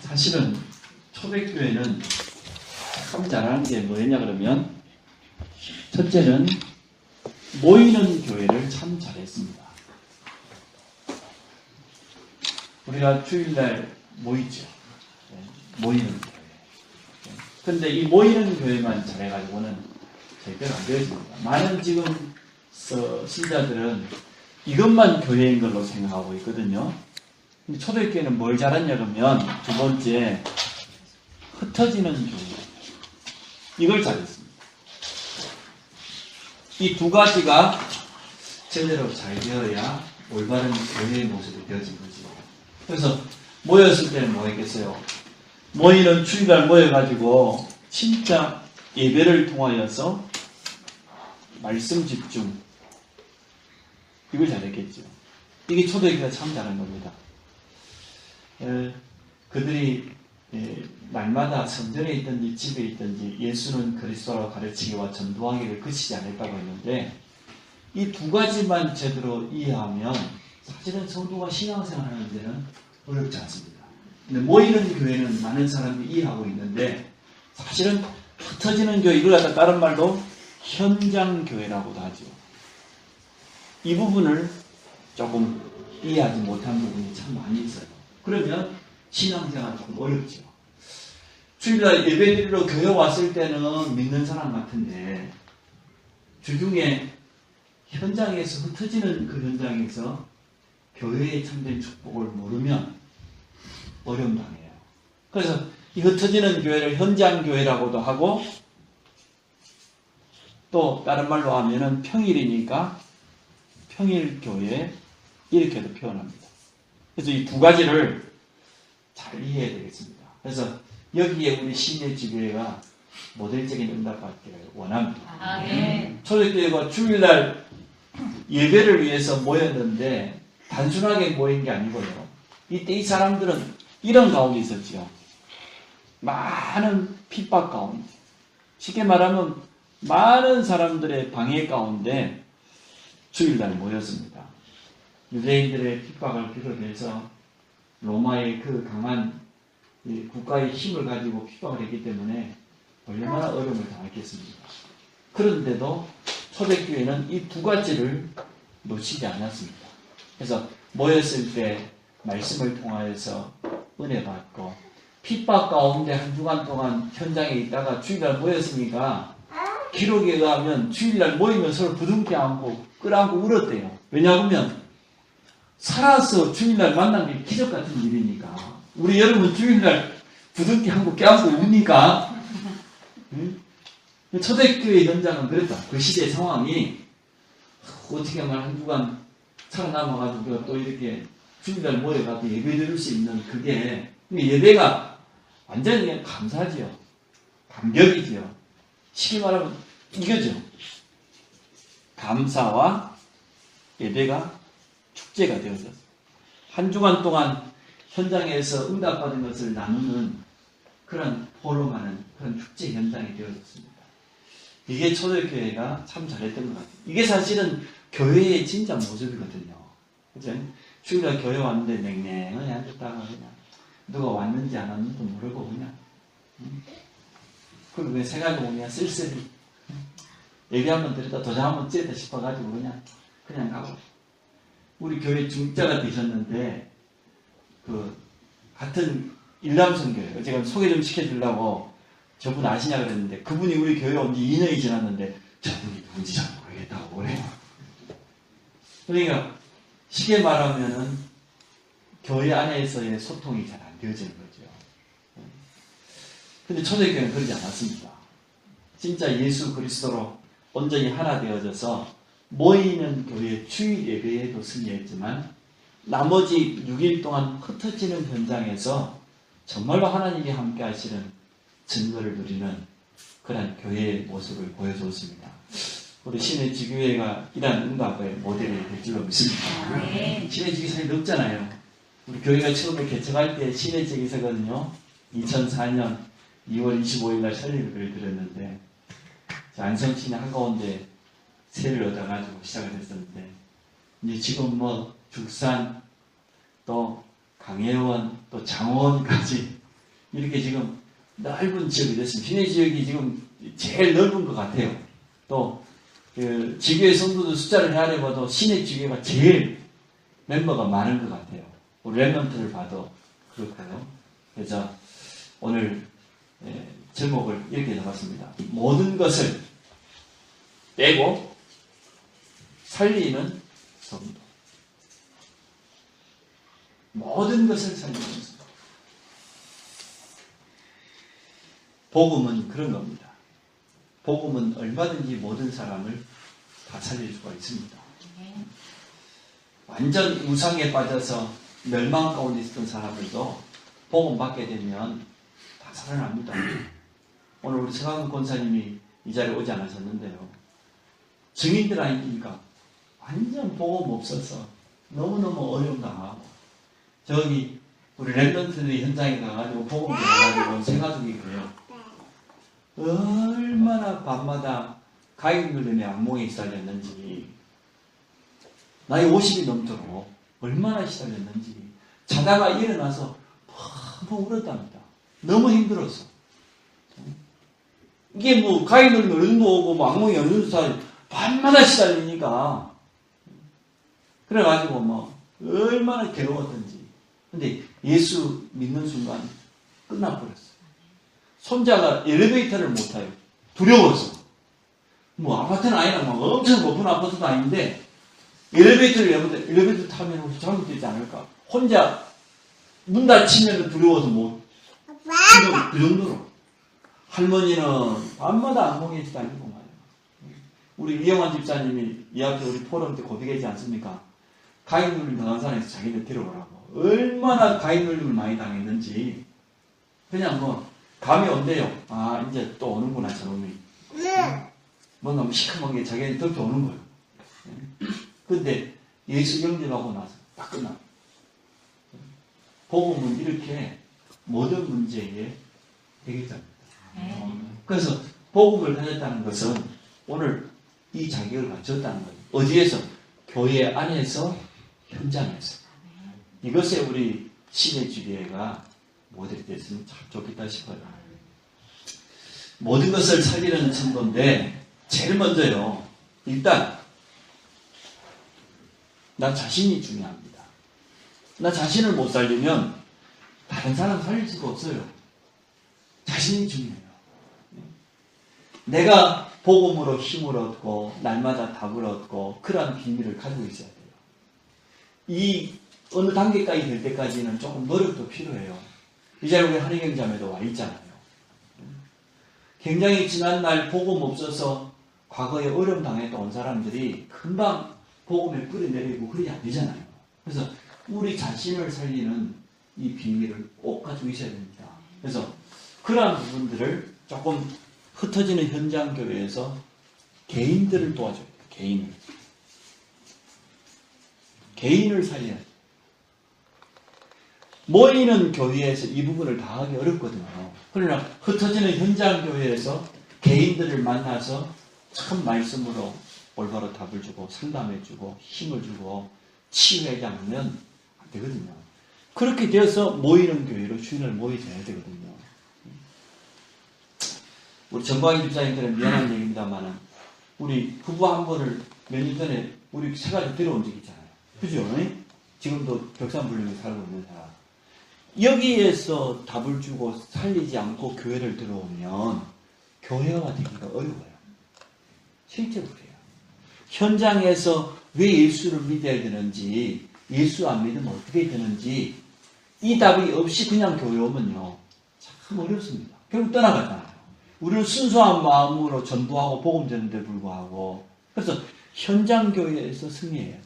사실은 초대교회는 참 잘하는 게 뭐였냐 그러면 첫째는 모이는 교회를 참 잘했습니다. 우리가 주일날 모이죠. 모이는 교회. 근데 이 모이는 교회만 잘해가지고는 절대로 안 되어집니다. 많은 지금 신자들은 이것만 교회인 걸로 생각하고 있거든요. 근데 초대교회는 뭘 잘했냐 그러면 두 번째 흩어지는 교회. 이걸 잘했습니다. 이 두 가지가 제대로 잘 되어야 올바른 교회의 모습이 되어진 거죠. 그래서 모였을 때는 뭐 했겠어요? 모이는 주일날 모여가지고 진짜 예배를 통하여서 말씀 집중 이걸 잘했겠죠. 이게 초대교회가 참 잘한 겁니다. 그들이 날마다 성전에 있든지 집에 있든지 예수는 그리스도라고 가르치기와 전도하기를 그치지 않았다고 했는데 이 두 가지만 제대로 이해하면 사실은 성도가 신앙생활 하는 데는 어렵지 않습니다. 근데 모이는 교회는 많은 사람들이 이해하고 있는데 사실은 흩어지는 교회, 이걸 갖다 다른 말로 현장교회라고도 하죠. 이 부분을 조금 이해하지 못한 부분이 참 많이 있어요. 그러면 신앙생활 조금 어렵죠. 주일날 예배드리러 교회 왔을 때는 믿는 사람 같은데 주중에 현장에서 흩어지는 그 현장에서 교회의 참된 축복을 모르면 어려움 당해요. 그래서 이 흩어지는 교회를 현장교회라고도 하고 또 다른 말로 하면은 평일이니까 평일교회 이렇게도 표현합니다. 그래서 이 두 가지를 잘 이해해야 되겠습니다. 그래서 여기에 우리 신예지교회가 모델적인 응답받기를 원합니다. 초대교회가 주일날 예배를 위해서 모였는데 단순하게 모인 게 아니고요. 이때 이 사람들은 이런 가운데 있었죠. 많은 핍박 가운데, 쉽게 말하면 많은 사람들의 방해 가운데 주일날 모였습니다. 유대인들의 핍박을 비롯해서 로마의 그 강한 국가의 힘을 가지고 핍박을 했기 때문에 얼마나 어려움을 당했겠습니까? 그런데도 초대교회는 이 두 가지를 놓치지 않았습니다. 그래서 모였을 때 말씀을 통하여서 은혜 받고 핍박 가운데 한 주간 동안 현장에 있다가 주일날 모였으니까 기록에 의하면 주일날 모이면 서로 부둥켜 안고 끌어안고 울었대요. 왜냐하면 살아서 주일날 만난 게 기적 같은 일이니까. 우리 여러분 주일날 부둥켜 안고 껴안고 우니까. 초대교회 현장은 그랬다. 그 시대 상황이 어떻게 하면 한 주간 살아남아가지고 또 이렇게 주일날 모여가지고 예배 드릴 수 있는 그게 예배가 완전히 그냥 감사지요. 감격이지요. 쉽게 말하면 이거죠. 감사와 예배가 축제가 되어서 한 주간 동안 현장에서 응답받은 것을 나누는 그런 포럼하는 그런 축제 현장이 되어졌습니다. 이게 초대교회가 참 잘했던 것 같아요. 이게 사실은 교회의 진짜 모습이거든요. 그죠? 주일날 교회 왔는데 냉랭하게 앉았다가 그냥 누가 왔는지 안 왔는지도 모르고 그냥 그리고 왜 생각이 오냐 쓸쓸히 얘기 한번 드렸다 도장 한번 쬐다 싶어가지고 그냥 가고 우리 교회 중자가 되셨는데 그 같은 일남선교회예요. 제가 소개 좀 시켜주려고 저분 아시냐 그랬는데 그분이 우리 교회 온 지 2년이 지났는데 저분이 누군지 잘 모르겠다고 그래요. 그러니까 쉽게 말하면은 교회 안에서의 소통이 잘 안 되어지는 거죠. 근데 초대교회는 그러지 않았습니다. 진짜 예수 그리스도로 온전히 하나 되어져서 모이는 교회 주일 예배에도 승리했지만 나머지 6일 동안 흩어지는 현장에서 정말로 하나님이 함께 하시는 증거를 누리는 그런 교회의 모습을 보여주었습니다. 우리 신해지교회가 이러한 응답의 모델이 될 줄로 믿습니다. 신해지교 사이 넓잖아요. 우리 교회가 처음에 개척할 때 신해지교회거든요. 2004년 2월 25일 날 설립을 드렸는데 안성신의 한가운데 세를 얻어가지고 시작을 했었는데 이제 지금 뭐 죽산 또 강혜원, 또 장원까지 이렇게 지금 넓은 지역이 됐습니다. 시내 지역이 지금 제일 넓은 것 같아요. 또 그 지교회 성도들 숫자를 헤아려봐도 시내 지교회가 제일 멤버가 많은 것 같아요. 우리 랩런트를 봐도 그렇고요. 그래서 오늘 제목을 이렇게 잡았습니다. 모든 것을 빼고 살리는 성도. 모든 것을 살리는 성도. 복음은 그런 겁니다. 복음은 얼마든지 모든 사람을 다 살릴 수가 있습니다. 완전 우상에 빠져서 멸망 가운데 있었던 사람들도 복음 받게 되면 다 살아납니다. 오늘 우리 서강 권사님이 이 자리에 오지 않으셨는데요. 증인들 아닙니까? 완전 복음 없어서 너무너무 어려움 당하고 저기 우리 랩런트들이 현장에 가가지고 복음 전해가지고 생활하기 그래요. 얼마나 밤마다 가인들의 악몽에 시달렸는지 나이 50이 넘도록 얼마나 시달렸는지 자다가 일어나서 펑펑 울었답니다. 너무 힘들었어. 이게 뭐 가인들이 어느 정도 오고 뭐 악몽이 어느 정도 시달려 밤마다 시달리니까 그래가지고 뭐 얼마나 괴로웠던지. 근데 예수 믿는 순간 끝나버렸어. 손자가 엘리베이터를 못 타요. 두려워서. 뭐 아파트는 아니라 막 엄청 높은 아파트도 아닌데 엘리베이터를 내보는데 엘리베이터 타면 혹시 잘못되지 않을까? 혼자 문 닫히면 두려워서 못. 그 정도로. 할머니는 밤마다 악몽에 시달리고 말이에요. 우리 이영환 집사님이 이 앞에 우리 포럼 때 고백하지 않습니까? 가인 눌림 당한 사람에서 자기들 데려오라고. 얼마나 가인 눌림을 많이 당했는지. 그냥 뭐 감이 온대요. 아, 이제 또 오는구나, 저놈이. 뭔가 시커먼 게 자기한테 덮여 오는 거예요. 근데 예수 영접하고 나서 딱 끝나. 복음은 이렇게 모든 문제에 해결자입니다. 그래서 복음을 가졌다는 것은 오늘 이 자격을 가졌다는 거예요. 어디에서? 교회 안에서, 현장에서. 이것에 우리 신의주교회가 모델이 됐으면 참 좋겠다 싶어요. 모든 것을 살리는 성도인데 제일 먼저요. 일단 나 자신이 중요합니다. 나 자신을 못 살리면 다른 사람 살릴 수가 없어요. 자신이 중요해요. 내가 복음으로 힘을 얻고 날마다 답을 얻고 그러한 비밀을 가지고 있어야 돼요. 이 어느 단계까지 될 때까지는 조금 노력도 필요해요. 이 자리에 우리 한희경 자매도 와 있잖아요. 굉장히 지난날 복음 없어서 과거에 어려움 당했던 온 사람들이 금방 복음에 뿌려내리고 그러지 안 되잖아요. 그래서 우리 자신을 살리는 이 비밀을 꼭 가지고 있어야 됩니다. 그래서 그러한 부분들을 조금 흩어지는 현장 교회에서 개인들을 도와줘야 돼요. 개인을 살려야 돼요. 모이는 교회에서 이 부분을 다 하기 어렵거든요. 그러나 흩어지는 현장 교회에서 개인들을 만나서 참 말씀으로 올바로 답을 주고 상담해주고 힘을 주고 치유하지 않으면 안 되거든요. 그렇게 되어서 모이는 교회로 주인을 모여줘야 되거든요. 우리 정광희 집사님들은 미안한 얘기입니다만은 우리 부부 한 번을 몇 년 전에 우리 세 가지 들어온 적이 있잖아요. 그죠? 지금도 벽산불령에 살고 있는 사람. 여기에서 답을 주고 살리지 않고 교회를 들어오면 교회가 되기가 어려워요. 실제로 그래요. 현장에서 왜 예수를 믿어야 되는지, 예수 안 믿으면 어떻게 되는지 이 답이 없이 그냥 교회 오면요 참 어렵습니다. 결국 떠나갔잖아요. 우리는 순수한 마음으로 전도하고 복음 전도에 불구하고 그래서 현장 교회에서 승리해요.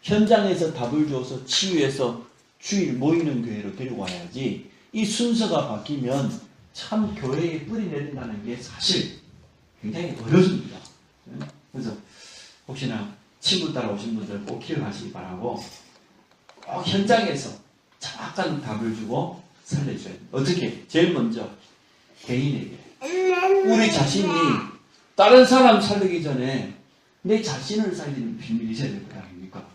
현장에서 답을 줘서 치유해서 주일 모이는 교회로 데리고 와야지 이 순서가 바뀌면 참 교회에 뿌리 내린다는 게 사실 굉장히 어렵습니다. 그래서 혹시나 친구 따라 오신 분들 꼭 기억하시기 바라고 꼭 현장에서 정확한 답을 주고 살려줘야 돼요. 어떻게? 제일 먼저 개인에게 우리 자신이 다른 사람 살리기 전에 내 자신을 살리는 비밀이 있어야 될 거 아닙니까?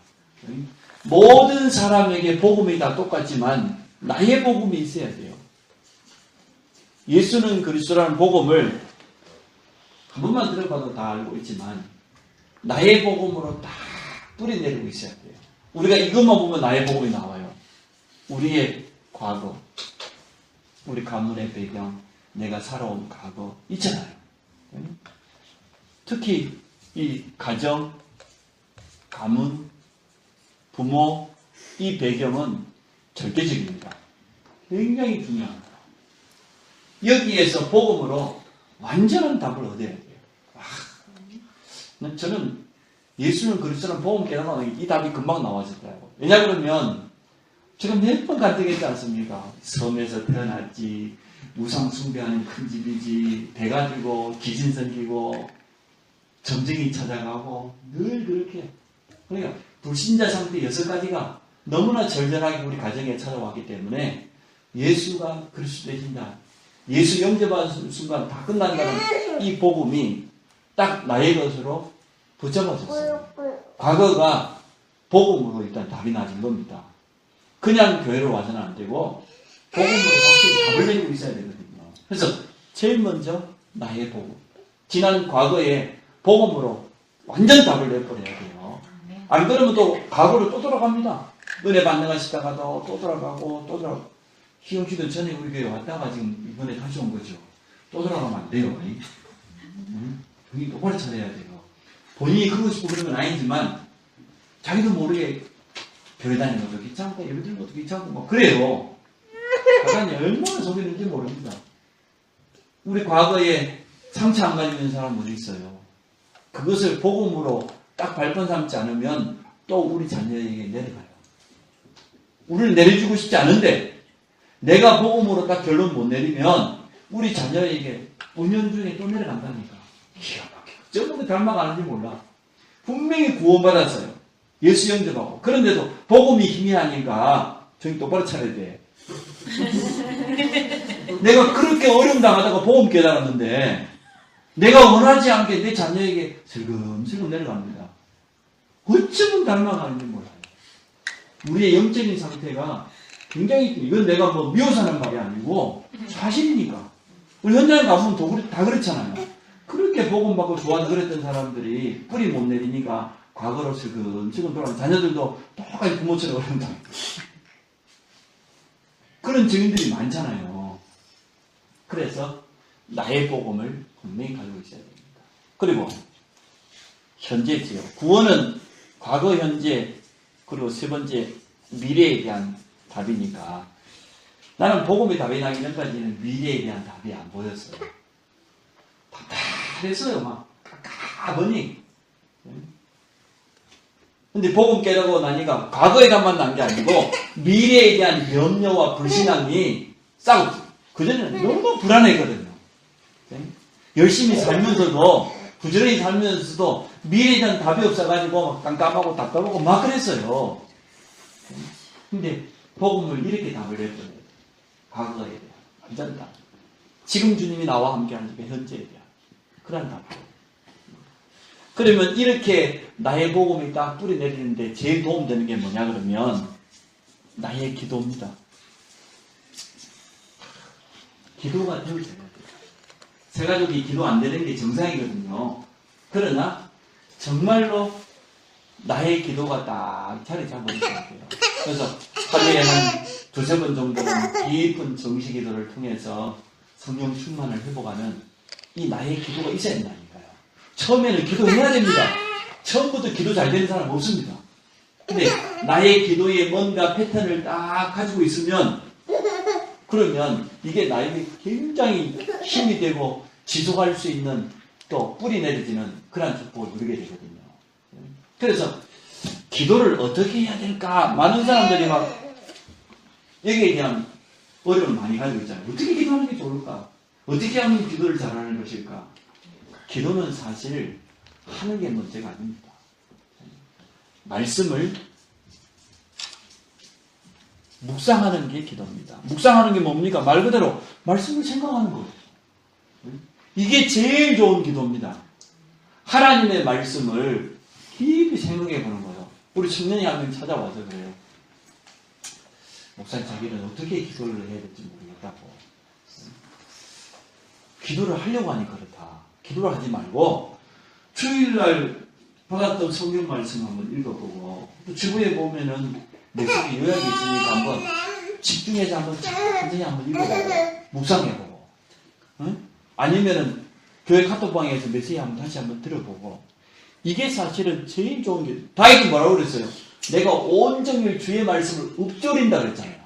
모든 사람에게 복음이 다 똑같지만 나의 복음이 있어야 돼요. 예수는 그리스도라는 복음을 한 번만 들어봐도 다 알고 있지만 나의 복음으로 다 뿌리내리고 있어야 돼요. 우리가 이것만 보면 나의 복음이 나와요. 우리의 과거, 우리 가문의 배경, 내가 살아온 과거 있잖아요. 특히 이 가정, 가문, 부모, 이 배경은 절대적입니다. 굉장히 중요합니다. 여기에서 복음으로 완전한 답을 얻어야 돼요. 저는 예수는 그리스도는 복음 깨달으면 이 답이 금방 나와지더라고요. 왜냐 그러면 제가 몇 번 간증했지 않습니까? 섬에서 태어났지, 우상 숭배하는 큰 집이지, 배 가지고 기진 생기고 점쟁이 찾아가고 늘 그렇게. 그러니까 불신자 상태 6가지가 너무나 절절하게 우리 가정에 찾아왔기 때문에 예수가 그리스도 되신다, 예수 영접하는 순간 다 끝난다는 이 복음이 딱 나의 것으로 붙잡아졌어요. 과거가 복음으로 일단 답이 나진 겁니다. 그냥 교회로 와서는 안 되고 복음으로 확실히 답을 내리고 있어야 되거든요. 그래서 제일 먼저 나의 복음, 지난 과거에 복음으로 완전 답을 내버려야 돼요. 안 그러면 또 과거로 또 돌아갑니다. 은혜 받는 시다가도 또 돌아가고 또 돌아가고. 희영 씨도 전에 우리 교회 왔다가 지금 이번에 다시 온 거죠. 또 돌아가면 안 돼요. 정신 똑바로 차려야 돼요. 본인이 그러고 싶고 그런 건 아니지만 자기도 모르게 교회 다니는 것도 귀찮고 예배 드리는 것도 귀찮고 뭐 그래요. 사단이 얼마나 속이는지 모릅니다. 우리 과거에 상처 안 가지는 사람 어디 있어요. 그것을 복음으로 딱 발판 삼지 않으면 또 우리 자녀에게 내려가요. 우리를 내려주고 싶지 않은데 내가 복음으로 딱 결론 못 내리면 우리 자녀에게 은연중에 또 내려간다니까. 기가 막혀. 저번에 닮아가는지 몰라. 분명히 구원받았어요. 예수 영접하고. 그런데도 복음이 힘이 아닌가. 정신 똑바로 차려야 돼. 내가 그렇게 어려움 당하다가 복음 깨달았는데 내가 원하지 않게 내 자녀에게 슬금슬금 내려갑니다. 어쩌면 닮아가는지 몰라요. 우리의 영적인 상태가 굉장히, 이건 내가 뭐 미워서 하는 말이 아니고 사실이니까. 우리 현장에 가보면 다 그렇잖아요. 그렇게 복음 받고 좋아서 그랬던 사람들이 뿌리 못 내리니까 과거로 슬금슬금 돌아가는 자녀들도 똑같이 부모처럼 그런다. 그런 증인들이 많잖아요. 그래서 나의 복음을 분명히 가지고 있어야 됩니다. 그리고 현재지요. 구원은 과거, 현재, 그리고 세 번째 미래에 대한 답이니까 나는 복음의 답이 나기 전까지는 미래에 대한 답이 안 보였어요. 답답했어요. 막 가보니. 근데 복음 깨닫고 나니까 과거에 답만 난 게 아니고 미래에 대한 염려와 불신앙이 싸우고 그전에는 너무 불안했거든요. 열심히 살면서도 부지런히 살면서도 미래에 대한 답이 없어가지고 막 깜깜하고 답답하고 막 그랬어요. 근데 복음을 이렇게 답을 해버려요. 과거에 대한 완전 답. 지금 주님이 나와 함께하는 현재에 대한 그런 답. 그러면 이렇게 나의 복음이 딱 뿌리 내리는데 제일 도움되는 게 뭐냐 그러면 나의 기도입니다. 기도가 되어져야 돼요. 세 가족이 기도 안 되는 게 정상이거든요. 그러나 정말로 나의 기도가 딱 자리 잡아야 돼요. 그래서 하루에 한 2-3번 정도는 깊은 정시 기도를 통해서 성령 충만을 회복하는 이 나의 기도가 있어야 된다니까요. 처음에는 기도해야 됩니다. 처음부터 기도 잘 되는 사람 없습니다. 근데 나의 기도에 뭔가 패턴을 딱 가지고 있으면 그러면 이게 나에게 굉장히 힘이 되고 지속할 수 있는 또 뿌리 내려지는 그런 축복을 누리게 되거든요. 그래서 기도를 어떻게 해야 될까? 많은 사람들이 막 여기에 대한 어려움을 많이 가지고 있잖아요. 어떻게 기도하는 게 좋을까? 어떻게 하면 기도를 잘하는 것일까? 기도는 사실 하는 게 문제가 아닙니다. 말씀을 묵상하는 게 기도입니다. 묵상하는 게 뭡니까? 말 그대로 말씀을 생각하는 거예요. 이게 제일 좋은 기도입니다. 하나님의 말씀을 깊이 생각해 보는 거예요. 우리 청년이 한 명 찾아와서 그래요. 목사님, 자기는 어떻게 기도를 해야 될지 모르겠다고. 기도를 하려고 하니 그렇다. 기도를 하지 말고 주일날 받았던 성경 말씀 한번 읽어보고, 또 주부에 보면은 내 속에 요약이 있으니까 한번 집중해서 한번 천천히 한번 읽어보고 묵상해보고, 응? 아니면은 교회 카톡방에서 메시지 한번 다시 한번 들어보고. 이게 사실은 제일 좋은 게, 다윗이 뭐라고 그랬어요? 내가 온종일 주의 말씀을 읊조린다 그랬잖아요.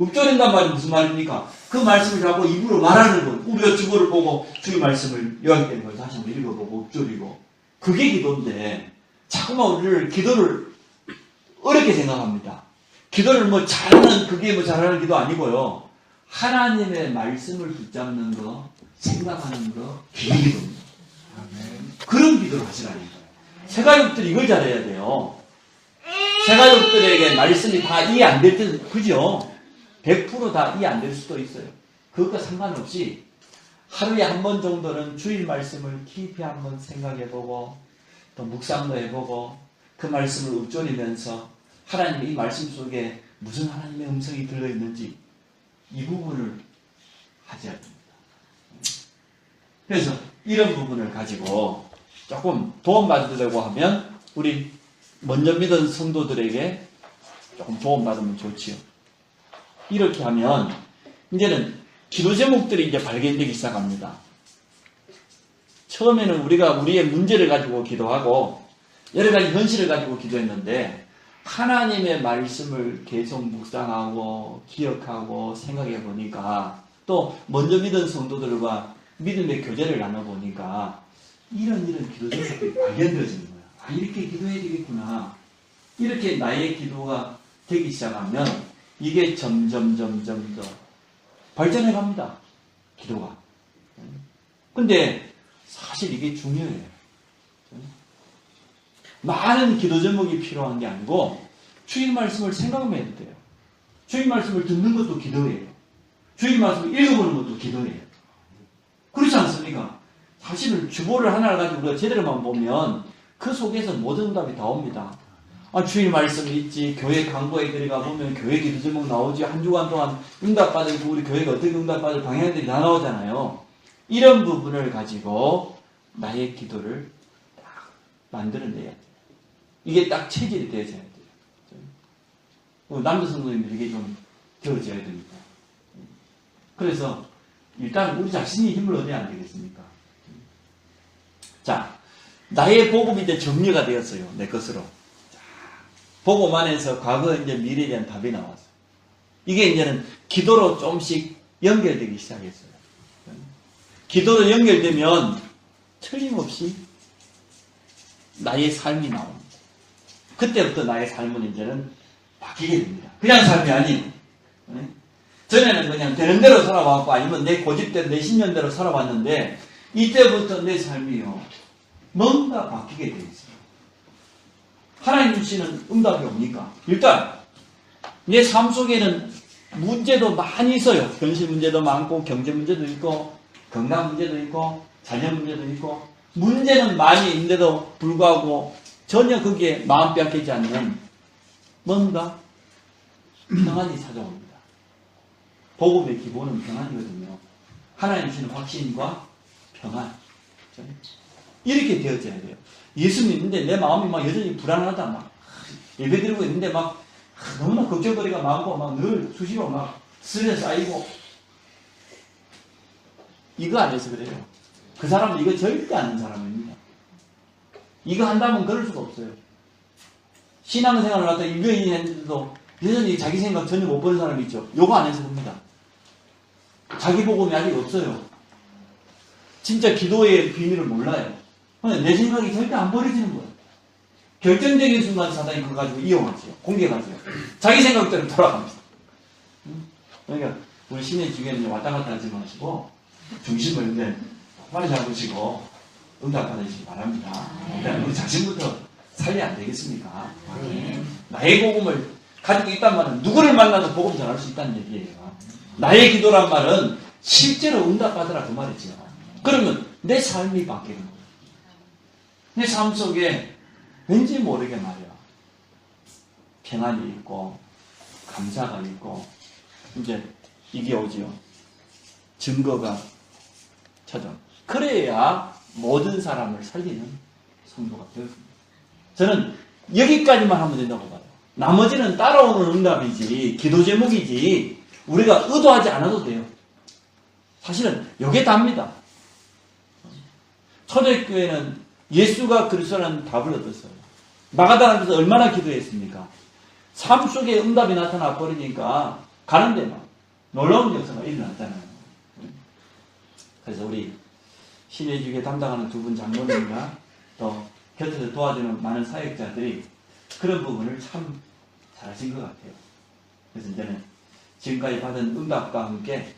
읊조린단 말이 무슨 말입니까? 그 말씀을 자꾸 입으로 말하는 거. 우리가 주보를 보고 주의 말씀을 요약된 걸 다시 한번 읽어보고 읊조리고. 그게 기도인데, 자꾸만 우리를 기도를 어렵게 생각합니다. 기도를 뭐 잘하는, 그게 뭐 잘하는 기도 아니고요. 하나님의 말씀을 붙잡는 거, 생각하는 거, 그게 기도입니다. 그런 기도를 하시라는 거예요. 새가족들이 이걸 잘해야 돼요. 새가족들에게 말씀이 다 이해 안 될 때는, 그죠? 100% 다 이해 안 될 수도 있어요. 그것과 상관없이 하루에 한 번 정도는 주일 말씀을 깊이 한번 생각해보고, 또 묵상도 해보고, 그 말씀을 읊조리면서 하나님의 이 말씀 속에 무슨 하나님의 음성이 들어있는지 이 부분을 하셔야 됩니다. 그래서 이런 부분을 가지고 조금 도움받으려고 하면 우리 먼저 믿은 성도들에게 조금 도움받으면 좋지요. 이렇게 하면 이제는 기도 제목들이 이제 발견되기 시작합니다. 처음에는 우리가 우리의 문제를 가지고 기도하고 여러 가지 현실을 가지고 기도했는데, 하나님의 말씀을 계속 묵상하고 기억하고 생각해 보니까, 또 먼저 믿은 성도들과 믿음의 교제를 나눠보니까 이런 기도 제목들이 발견되어지는 거예요. 아, 이렇게 기도해야 되겠구나. 이렇게 나의 기도가 되기 시작하면 이게 점점 더 발전해 갑니다. 기도가. 근데 사실 이게 중요해요. 많은 기도 제목이 필요한 게 아니고 주일 말씀을 생각하면 해도 돼요. 주일 말씀을 듣는 것도 기도예요. 주일 말씀을 읽어보는 것도 기도예요. 그렇지 않습니까? 사실은 주보를 하나를 가지고 우리가 제대로만 보면 그 속에서 모든 응답이 다 옵니다. 아, 주일 말씀이 있지, 교회 강보에 들어가 보면 교회 기도 제목 나오지, 한 주간 동안 응답받을, 우리 교회가 어떻게 응답받을 방향들이 다 나오잖아요. 이런 부분을 가지고 나의 기도를 딱 만들어내야 돼요. 이게 딱 체질이 되어져야 돼요. 남자 성도님들에게 좀 되어져야 됩니다. 그래서 일단 우리 자신이 힘을 얻어야 안 되겠습니까? 자, 나의 복음이 이제 정리가 되었어요. 내 것으로. 자, 복음 안에서 과거, 이제 미래에 대한 답이 나왔어요. 이게 이제는 기도로 조금씩 연결되기 시작했어요. 기도로 연결되면 틀림없이 나의 삶이 나옵니다. 그때부터 나의 삶은 이제는 바뀌게 됩니다. 그냥 삶이 아닌, 전에는 그냥 되는 대로 살아왔고, 아니면 내 고집대로, 내 신념대로 살아왔는데, 이때부터 내 삶이요, 뭔가 바뀌게 되어 있어요. 하나님 주시는 응답이 옵니까? 일단 내 삶 속에는 문제도 많이 있어요. 현실 문제도 많고, 경제 문제도 있고, 건강 문제도 있고, 자녀 문제도 있고, 문제는 많이 있는데도 불구하고 전혀 거기에 마음 빼앗기지 않는 뭔가 평안이 찾아옵니다. 복음의 기본은 평안이거든요. 하나님 주시는 확신과 평안. 이렇게 되어져야 돼요. 예수 믿는데 내 마음이 막 여전히 불안하다. 막 예배 드리고 있는데 막 너무나 걱정거리가 많고 막 늘 수시로 막 스트레스 쌓이고, 이거 안 해서 그래요. 그 사람은 이거 절대 아는 사람입니다. 이거 한다면 그럴 수가 없어요. 신앙생활을 갖다 1년이 했는데도 여전히 자기 생각 전혀 못 보는 사람이 있죠. 요거 안 해서 봅니다. 자기 복음이 아직 없어요. 진짜 기도의 비밀을 몰라요. 내 생각이 절대 안 버려지는 거예요. 결정적인 순간 사단이 그거 가지고 이용하죠. 공격하죠. 자기 생각대로 돌아갑니다. 그러니까 우리 신의 주기에는 왔다 갔다 하지 마시고 중심을 이제 똑바로 잡으시고 응답 받으시기 바랍니다. 일단 우리 자신부터 살려야 안 되겠습니까? 나의 복음을 가지고 있단 말은 누구를 만나도 복음 전할 수 있다는 얘기예요. 나의 기도란 말은 실제로 응답받으라 그 말이죠. 그러면 내 삶이 바뀌는 거예요. 내 삶 속에 왠지 모르게 말이야, 평안이 있고 감사가 있고 이제 이게 오지요. 증거가 찾아. 그래야 모든 사람을 살리는 성도가 되었습니다. 저는 여기까지만 하면 된다고 봐요. 나머지는 따라오는 응답이지, 기도 제목이지, 우리가 의도하지 않아도 돼요. 사실은 이게 답니다. 초대교회는 예수가 그리스도라는 답을 얻었어요. 마가다라에서 얼마나 기도했습니까? 삶 속에 응답이 나타나 버리니까 가는 데만 놀라운 역사가 일어났잖아요. 그래서 우리 신해주에 담당하는 두 분 장로님과 또 곁에서 도와주는 많은 사역자들이 그런 부분을 참 잘하신 것 같아요. 그래서 이제는 지금까지 받은 응답과 함께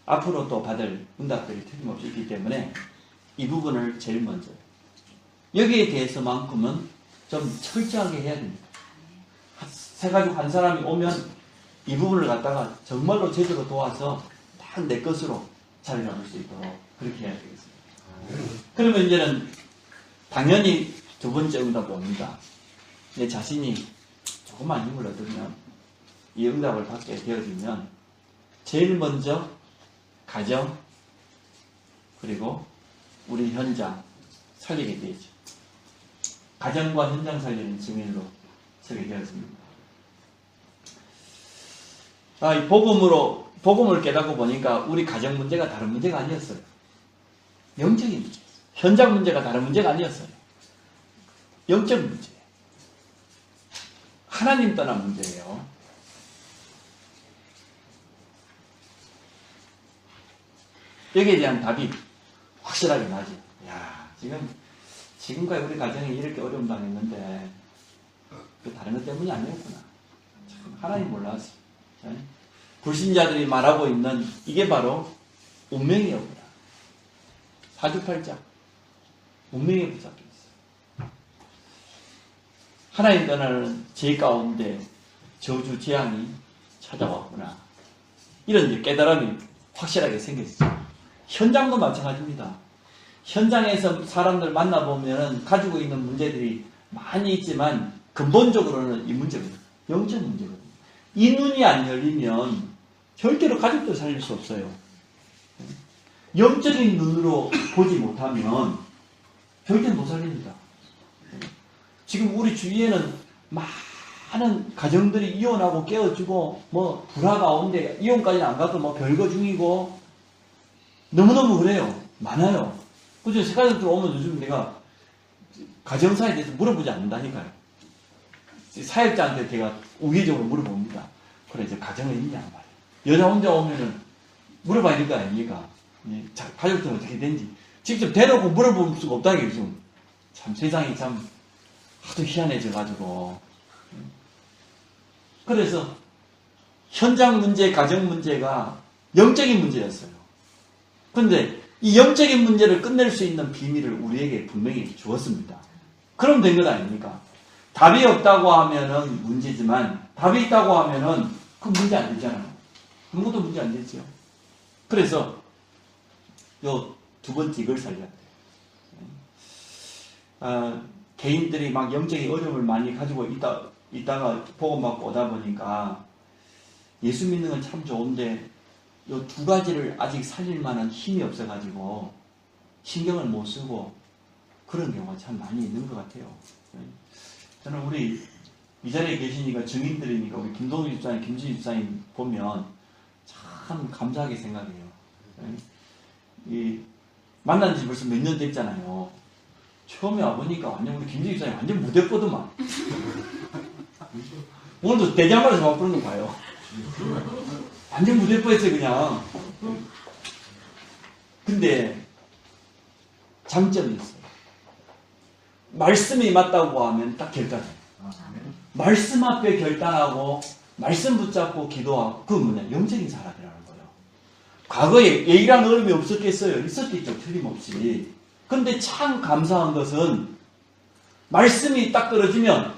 앞으로 또 받을 응답들이 틀림없이 있기 때문에 이 부분을 제일 먼저 여기에 대해서만큼은 좀 철저하게 해야 됩니다. 세 가지고 한 사람이 오면 이 부분을 갖다가 정말로 제대로 도와서 딱 내 것으로 자리 잡을 수 있도록 그렇게 해야 되겠습니다. 그러면 이제는 당연히 두 번째 응답이 옵니다. 내 자신이 조금만 힘을 얻으면 이 응답을 받게 되어지면 제일 먼저 가정 그리고 우리 현장 살리게 되죠. 가정과 현장 살리는 증인으로 서게 되었습니다. 이 복음을 깨닫고 보니까 우리 가정 문제가 다른 문제가 아니었어요. 영적인 문제. 현장 문제가 다른 문제가 아니었어요. 영적 문제. 하나님 떠난 문제예요. 여기에 대한 답이 확실하게 나죠. 야, 지금까지 우리 가정이 이렇게 어려움 당했는데 그 다른 것 때문이 아니었구나. 하나님 몰랐어. 불신자들이 말하고 있는 이게 바로 운명이었구나. 사주팔자. 운명에 붙잡혀 있어. 하나님 떠나는 죄 가운데 저주 재앙이 찾아왔구나. 이런 이제 깨달음이 확실하게 생겼죠. 현장도 마찬가지입니다. 현장에서 사람들 만나보면 가지고 있는 문제들이 많이 있지만 근본적으로는 이 문제거든요. 영적 문제거든요. 이 눈이 안 열리면 절대로 가족도 살릴 수 없어요. 영적인 눈으로 보지 못하면 절대 못 살립니다. 지금 우리 주위에는 많은 가정들이 이혼하고 깨어지고 뭐 불화 가운데 이혼까지는 안 가도 뭐 별거 중이고 너무너무 그래요. 많아요. 그죠? 세가족들 오면 요즘 내가 가정사에 대해서 물어보지 않는다니까요. 사역자한테 제가 우회적으로 물어봅니다. 그래, 이제 가정은 있냐 말이에요. 여자 혼자 오면은 물어봐야 될 거 아닙니까? 가족들은 어떻게 되는지. 직접 대놓고 물어볼 수가 없다는 게 요즘. 참 세상이 참 하도 희한해져가지고. 그래서 현장 문제, 가정 문제가 영적인 문제였어요. 그런데 이 영적인 문제를 끝낼 수 있는 비밀을 우리에게 분명히 주었습니다. 그럼 된 것 아닙니까? 답이 없다고 하면은 문제지만 답이 있다고 하면은 그 문제 안 되잖아요. 아무것도 문제 안 되죠. 그래서 요 두 번째 이걸 살려야 돼요. 개인들이 막 영적인 어려움을 많이 가지고 있다가 복음 받고 오다 보니까 예수 믿는 건 참 좋은데 요 두 가지를 아직 살릴 만한 힘이 없어가지고 신경을 못 쓰고 그런 경우가 참 많이 있는 것 같아요. 저는 우리 이 자리에 계시니까 증인들이니까 우리 김동희 집사님, 김진희 집사님 보면 참 감사하게 생각해요. 만난 지 벌써 몇 년 됐잖아요. 처음에 와보니까 완전 우리 김진희 집사님 완전 무대뽀더만. 오늘도 대자마자 막 그런 거 봐요. 완전 무대뽀했어요, 그냥. 근데 장점이 있어요. 말씀이 맞다고 하면 딱 결단해요. 말씀 앞에 결단하고 말씀 붙잡고 기도하고 그건 뭐냐? 영적인 사람이라는 거예요. 과거에 예의라는 어려움이 없었겠어요? 있었겠죠, 틀림없이. 근데 참 감사한 것은 말씀이 딱 떨어지면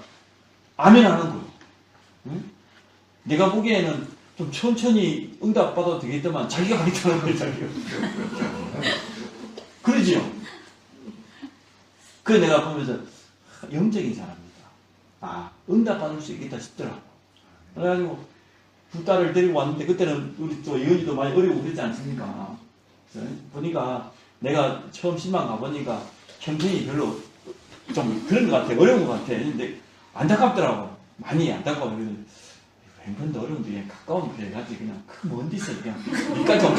아멘 하는 거예요. 응? 내가 보기에는 좀 천천히 응답받아도 되겠지만 자기가 가겠다는 거예요, 자기가. 그러지요? 그래 내가 보면서 영적인 사람이다. 응답받을 수 있겠다 싶더라고. 그래가지고 두 딸을 데리고 왔는데 그때는 우리 또 예은이도 많이 어리고 그랬지 않습니까? 그래서 보니까 내가 처음 신방 가보니까 형편이 별로 좀 그런 것 같아. 어려운 것 같아. 근데 안타깝더라고. 많이 안타까워. 형편도 어려운데 그냥 가까운 데 가지고 그냥 먼 데서 그냥 여기까지 오고.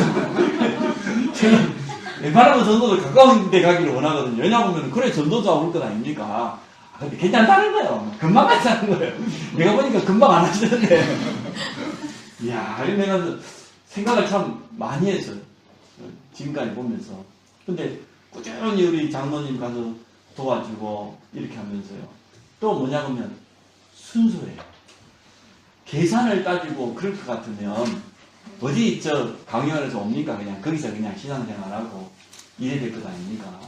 저는 웬만하면 전도도 가까운 데 가기를 원하거든요. 왜냐하면 그래 전도자가 올 것 아닙니까? 근데 괜찮다는 거예요. 금방 하자는 거예요. 내가 보니까 금방 안 하시는데. 이야, 내가 생각을 참 많이 했어요. 지금까지 보면서. 근데 꾸준히 우리 장로님 가서 도와주고 이렇게 하면서요. 또 뭐냐면 순수해요. 계산을 따지고 그럴 것 같으면 어디 강의원에서 옵니까? 그냥 거기서 그냥 신앙생활하고 이래야 될 것 아닙니까?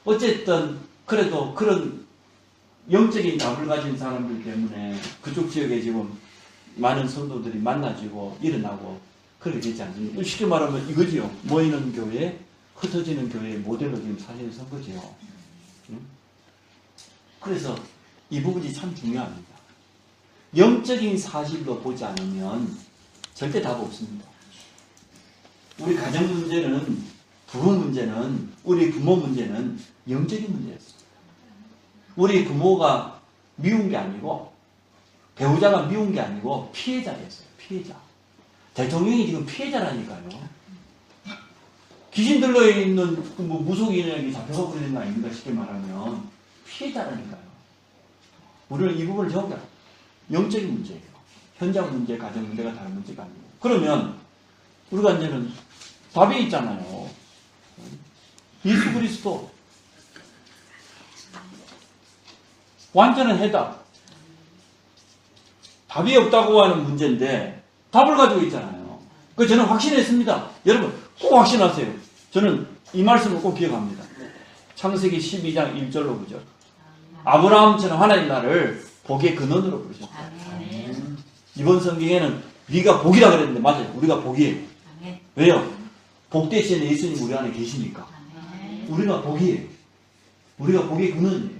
어쨌든 그래도 그런 영적인 답을 가진 사람들 때문에 그쪽 지역에 지금 많은 성도들이 만나지고 일어나고 그렇게 되지 않습니까? 쉽게 말하면 이거지요. 모이는 교회, 흩어지는 교회의 모델로 지금 사실을 선 거지요. 그래서 이 부분이 참 중요합니다. 영적인 사실로 보지 않으면 절대 답 없습니다. 우리 가정 문제는, 부부 문제는, 우리 부모 문제는 영적인 문제였습니다. 우리 부모가 미운 게 아니고, 배우자가 미운 게 아니고 피해자였어요. 피해자. 대통령이 지금 피해자라니까요. 귀신 들려있는 무속인에게 잡혀가 버리는 거 아닙니까? 쉽게 말하면 피해자라니까요. 우리는 이 부분을 전부 다 영적인 문제예요. 현장 문제, 가정 문제가 다른 문제가 아니고. 그러면 우리가 이제는 답이 있잖아요. 예수 그리스도 완전한 해답. 답이 없다고 하는 문제인데 답을 가지고 있잖아요. 그래서 저는 확신했습니다. 여러분 꼭 확신하세요. 저는 이 말씀을 꼭 기억합니다. 창세기 12장 1절로 보죠. 아브라함처럼 하나님 나를 복의 근원으로 부르셨다. 이번 성경에는 네가 복이라 그랬는데 맞아요. 우리가 복이에요. 왜요? 복 대신에 예수님 우리 안에 계시니까. 우리가 복이에요. 우리가 복의 근원이에요.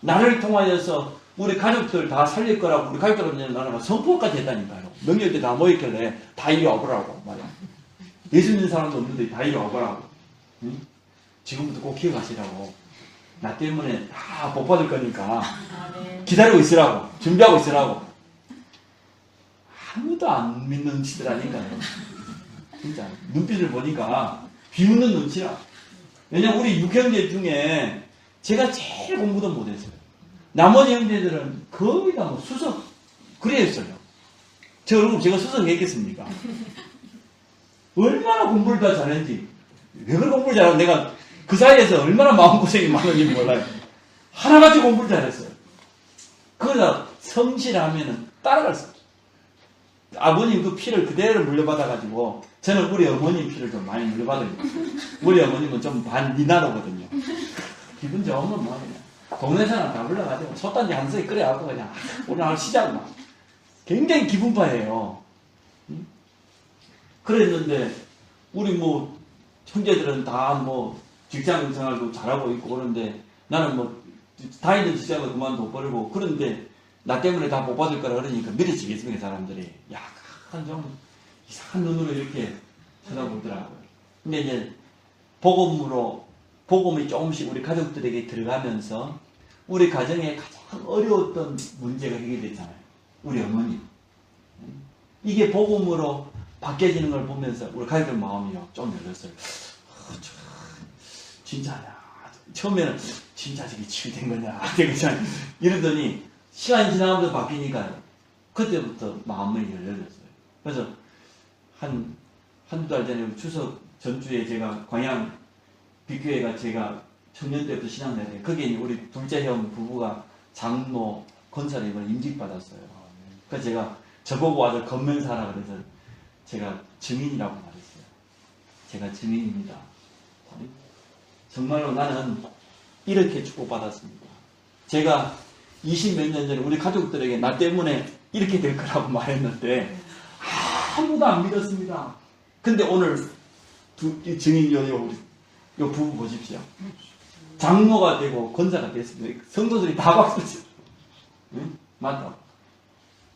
나를 통하여서 우리 가족들 다 살릴 거라고 우리 가족들한테 나라가 선포까지 했다니까요. 명절 때 다 모였길래 다 이리 와보라고 말이야. 예수 믿는 사람도 없는데 다 이리 와보라고. 응? 지금부터 꼭 기억하시라고. 나 때문에 다 복 받을 거니까 기다리고 있으라고. 준비하고 있으라고. 아무도 안 믿는 짓들아니까요. 진짜 눈빛을 보니까 비웃는 눈치라. 왜냐면 우리 6형제 중에 제가 제일 공부도 못했어요. 나머지 형제들은 거의 다 수석 그래 했어요. 제가 수석했겠습니까? 얼마나 공부를 다 잘했는지. 왜 그렇게 공부를 잘하고 내가 그 사이에서 얼마나 마음고생이 많은지 몰라요. 하나같이 공부를 잘했어요. 그러다 성실하면은 따라갈 수 없어요. 아버님 그 피를 그대로 물려받아가지고 저는 우리 어머님 피를 좀 많이 물려받아요. 우리 어머님은 좀 반니나로거든요. 기분 좋으면 뭐 그냥 동네 사람 다 불러가지고 솥단지 한 석이 끓여갖고 그냥 오늘 하루 시작 막 굉장히 기분파예요. 그랬는데 우리 뭐 형제들은 다 뭐 직장 생활도 잘하고 있고 그런데 나는 뭐 다니는 직장을 그만둬 버리고 그런데 나 때문에 다 못 받을 거라 그러니까 믿어지겠습니까 사람들이. 약간 좀 이상한 눈으로 이렇게 쳐다보더라고요. 근데 이제 복음이 조금씩 우리 가족들에게 들어가면서 우리 가정에 가장 어려웠던 문제가 해결됐잖아요. 우리 어머니. 이게 복음으로 바뀌어지는 걸 보면서 우리 가족들 마음이요 좀 열렸어요. 진짜냐. 처음에는 진짜 저게 치유된 거냐. 이러더니 시간이 지나면서 바뀌니까요. 그때부터 마음이 열렸어요. 그래서 한두 달 전에 추석 전주에 제가 광양 빅교회가 제가 청년 때부터 신앙생활에 거기에 우리 둘째 형 부부가 장로 권사님을 임직받았어요. 그래서 제가 저보고 와서 건면사라 그래서 제가 증인이라고 말했어요. 제가 증인입니다. 정말로 나는 이렇게 축복받았습니다. 제가 20몇 년 전에 우리 가족들에게 나 때문에 이렇게 될 거라고 말했는데 아무도 안 믿었습니다. 근데 오늘 증인 요 부부 보십시오. 장로가 되고 권사가 됐습니다. 성도들이 다 박수치죠. 응? 맞다.